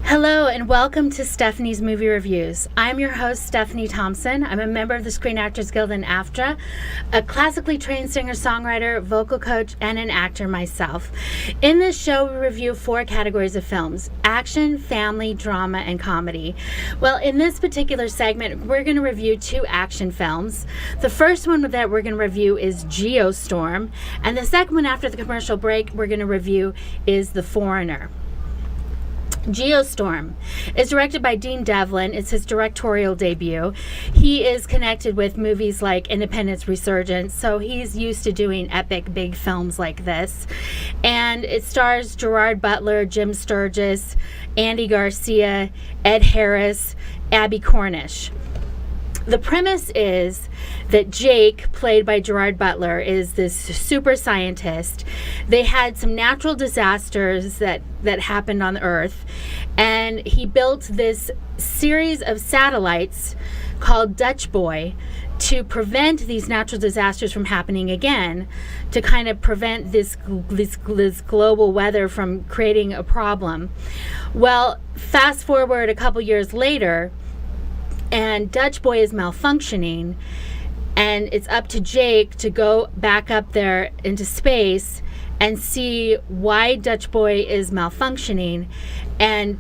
Hello and welcome to Stephanie's Movie Reviews. I'm your host, Stephanie Thompson. I'm a member of the Screen Actors Guild and AFTRA, a classically trained singer-songwriter, vocal coach, and an actor myself. In this show, we review 4 categories of films: action, family, drama, and comedy. Well, in this particular segment, we're going to review 2 action films. The first one that we're going to review is Geostorm, and the second one after the commercial break we're going to review is The Foreigner. Geostorm is directed by Dean Devlin. It's his directorial debut. He is connected with movies like Independence Resurgence, so he's used to doing epic big films like this. And it stars Gerard Butler, Jim Sturgis, Andy Garcia, Ed Harris, Abbie Cornish. The premise is that Jake, played by Gerard Butler, is this super scientist. They had some natural disasters that happened on Earth, and he built this series of satellites called Dutch Boy to prevent these natural disasters from happening again, to kind of prevent this global weather from creating a problem. Well, fast forward a couple years later, and Dutch Boy is malfunctioning, and it's up to Jake to go back up there into space and see why Dutch Boy is malfunctioning, and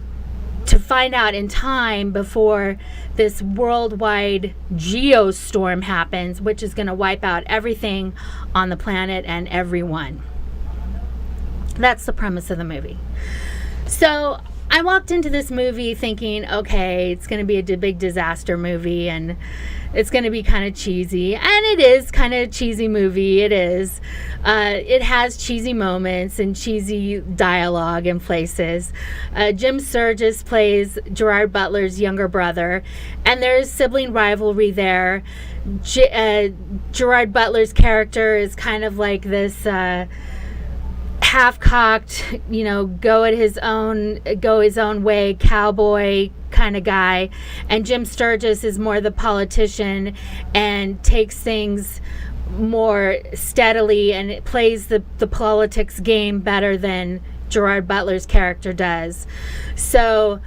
to find out in time before this worldwide geostorm happens, which is going to wipe out everything on the planet and everyone. That's the premise of the movie. So I walked into this movie thinking, okay, it's going to be a big disaster movie, and it's going to be kind of cheesy. And it is kind of a cheesy movie. It is. It has cheesy moments and cheesy dialogue in places. Jim Sturgis plays Gerard Butler's younger brother, and there's sibling rivalry there. Gerard Butler's character is kind of like this half-cocked, go his own way cowboy kind of guy, and Jim Sturgis is more the politician and takes things more steadily and plays the politics game better than Gerard Butler's character does. So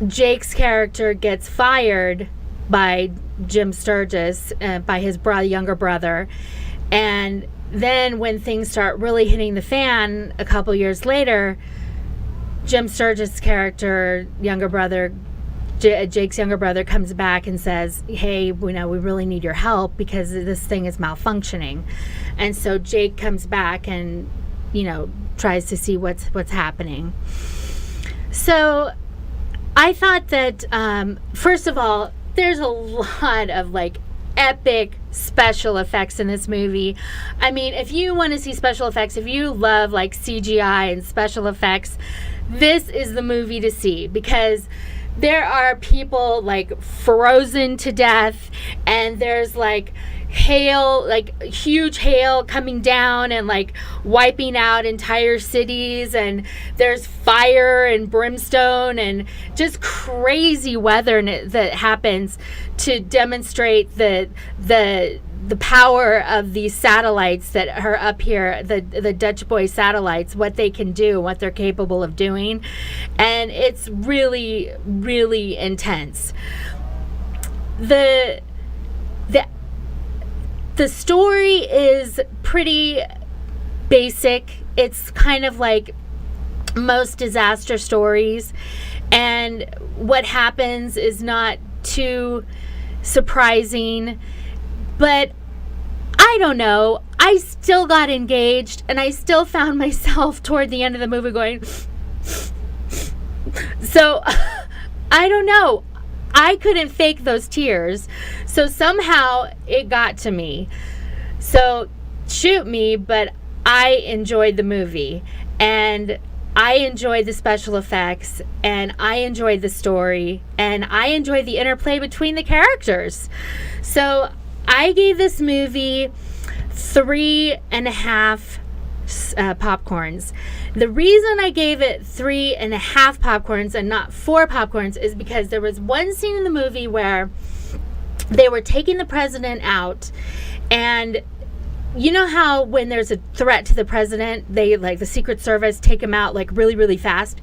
Jake's character gets fired by Jim Sturgis, by his younger brother, and then when things start really hitting the fan a couple years later, Jim Sturgis' character, younger brother, Jake's younger brother, comes back and says, hey, we really need your help because this thing is malfunctioning. And so Jake comes back and, tries to see what's happening. So I thought that, first of all, there's a lot of epic special effects in this movie. I mean, if you want to see special effects, if you love CGI and special effects, this is the movie to see, because there are people frozen to death, and there's hail, huge hail coming down and wiping out entire cities, and there's fire and brimstone and just crazy weather that happens to demonstrate the power of these satellites that are up here, the Dutch Boy satellites, what they can do, what they're capable of doing. And it's really, really intense. The story is pretty basic. It's kind of like most disaster stories, and what happens is not too surprising, but I don't know, I still got engaged, and I still found myself toward the end of the movie going so I don't know, I couldn't fake those tears, so somehow it got to me. So shoot me, but I enjoyed the movie, and I enjoyed the special effects, and I enjoyed the story, and I enjoyed the interplay between the characters. So I gave this movie 3.5 popcorns. The reason I gave it 3.5 popcorns and not 4 popcorns is because there was one scene in the movie where they were taking the president out, and you know how when there's a threat to the president, they, like, the Secret Service take him out, like, really, really fast?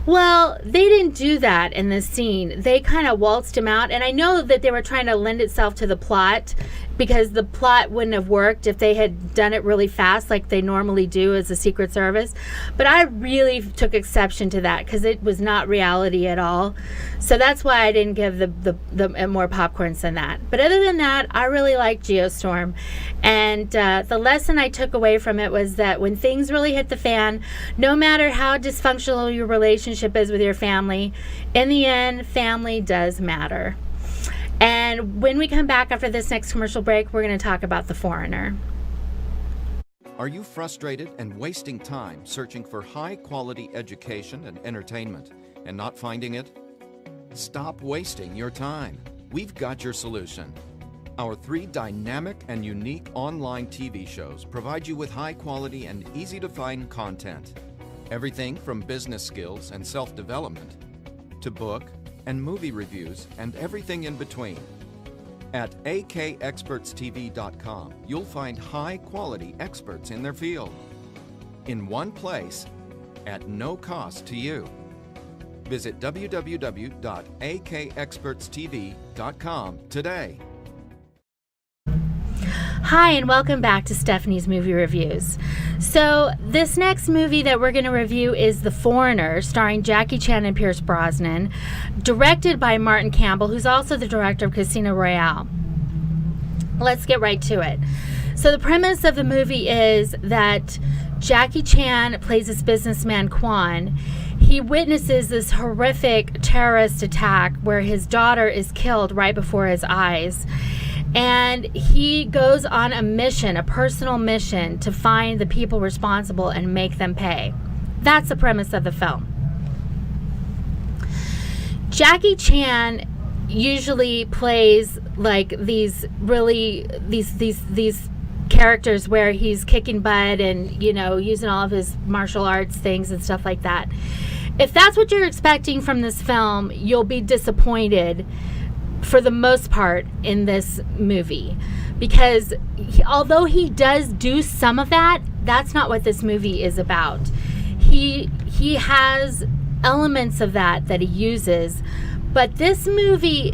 Well, they didn't do that in this scene. They kind of waltzed him out, and I know that they were trying to lend itself to the plot, because the plot wouldn't have worked if they had done it really fast like they normally do as a Secret Service. But I really took exception to that because it was not reality at all. So that's why I didn't give the more popcorns than that. But other than that, I really liked Geostorm. And the lesson I took away from it was that when things really hit the fan, no matter how dysfunctional your relationship is with your family, in the end, family does matter. And when we come back after this next commercial break, we're going to talk about The Foreigner. Are you frustrated and wasting time searching for high-quality education and entertainment and not finding it? Stop wasting your time. We've got your solution. Our 3 dynamic and unique online TV shows provide you with high-quality and easy-to-find content. Everything from business skills and self-development to book and movie reviews and everything in between. At akexpertstv.com, you'll find high-quality experts in their field in one place at no cost to you. Visit www.akexpertstv.com today. Hi, and welcome back to Stephanie's Movie Reviews. So this next movie that we're going to review is The Foreigner, starring Jackie Chan and Pierce Brosnan, directed by Martin Campbell, who's also the director of Casino Royale. Let's get right to it. So the premise of the movie is that Jackie Chan plays this businessman, Quan. He witnesses this horrific terrorist attack where his daughter is killed right before his eyes. And he goes on a mission, a personal mission, to find the people responsible and make them pay. That's the premise of the film. Jackie Chan usually plays like these characters where he's kicking butt and, you know, using all of his martial arts things and stuff like that. If that's what you're expecting from this film, you'll be disappointed for the most part in this movie, because although he does do some of that, that's not what this movie is about. He has elements of that he uses, but this movie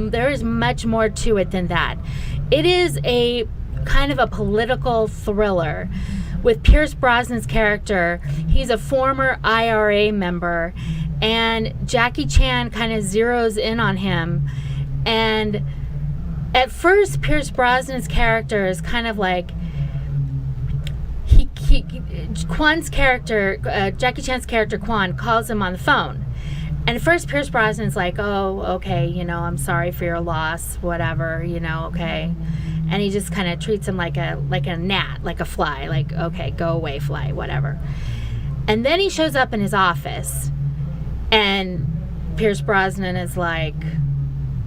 there is much more to it than that. It is a kind of a political thriller with Pierce Brosnan's character. He's a former IRA member, and Jackie Chan kind of zeroes in on him. And at first, Pierce Brosnan's character is kind of like Quan's character, Jackie Chan's character Quan, calls him on the phone. And at first, Pierce Brosnan's like, "Oh, okay, you know, I'm sorry for your loss, whatever, you know, okay." And he just kind of treats him like a gnat, like a fly, like, "Okay, go away, fly, whatever." And then he shows up in his office, and Pierce Brosnan is like,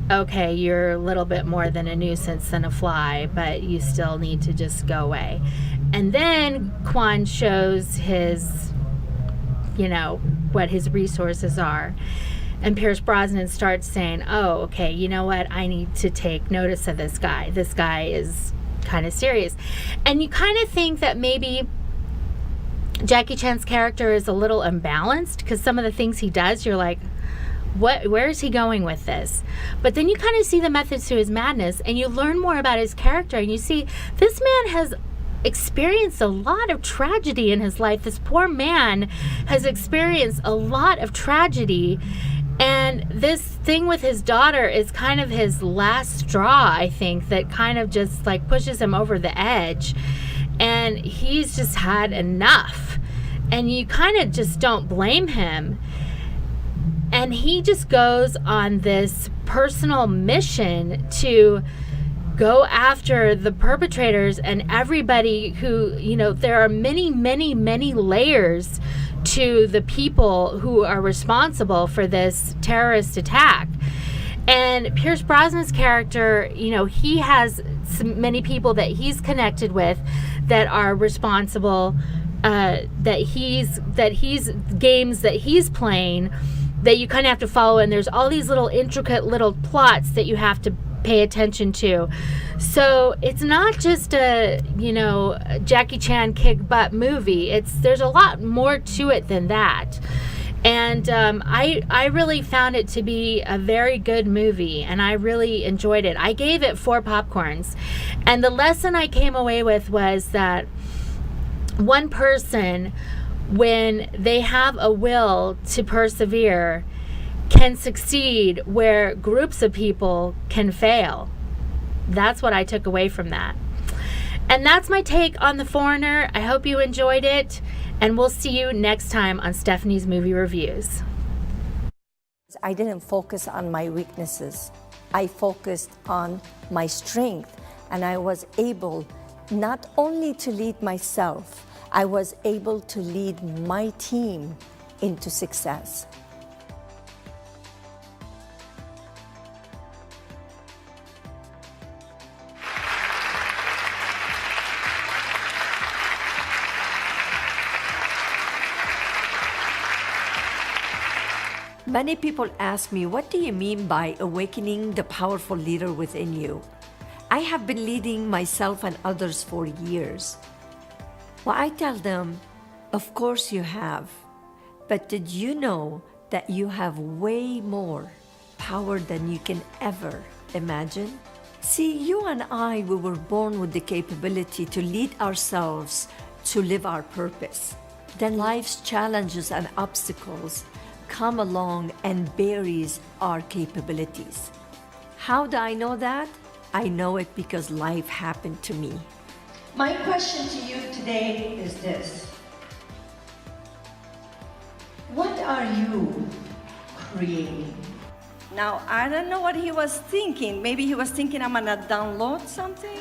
"Okay, you're a little bit more than a nuisance than a fly, but you still need to just go away." And then Quan shows his, you know, what his resources are. And Pierce Brosnan starts saying, "Oh, okay, you know what? I need to take notice of this guy. This guy is kind of serious." And you kind of think that maybe Jackie Chan's character is a little imbalanced, because some of the things he does, you're like, where is he going with this? But then you kind of see the methods to his madness, and you learn more about his character, and you see this man has experienced a lot of tragedy in his life. This poor man has experienced a lot of tragedy, and this thing with his daughter is kind of his last straw, I think, that kind of just like pushes him over the edge, and he's just had enough, and you kind of just don't blame him. And he just goes on this personal mission to go after the perpetrators and everybody who, you know, there are many, many, many layers to the people who are responsible for this terrorist attack. And Pierce Brosnan's character, you know, he has many people that he's connected with that are responsible, that he's games that he's playing that you kind of have to follow, and there's all these little intricate little plots that you have to pay attention to. So it's not just a, Jackie Chan kick butt movie. There's a lot more to it than that. And I really found it to be a very good movie, and I really enjoyed it. I gave it 4 popcorns. And the lesson I came away with was that one person, when they have a will to persevere, can succeed where groups of people can fail. That's what I took away from that. And that's my take on The Foreigner. I hope you enjoyed it, and we'll see you next time on Stephanie's Movie Reviews. I didn't focus on my weaknesses. I focused on my strength, and I was able not only to lead myself, I was able to lead my team into success. Many people ask me, what do you mean by awakening the powerful leader within you? I have been leading myself and others for years. Well, I tell them, of course you have, but did you know that you have way more power than you can ever imagine? See, you and I, we were born with the capability to lead ourselves to live our purpose. Then life's challenges and obstacles come along and buries our capabilities. How do I know that? I know it because life happened to me. My question to you today is this. What are you creating? Now, I don't know what he was thinking. Maybe he was thinking I'm gonna download something?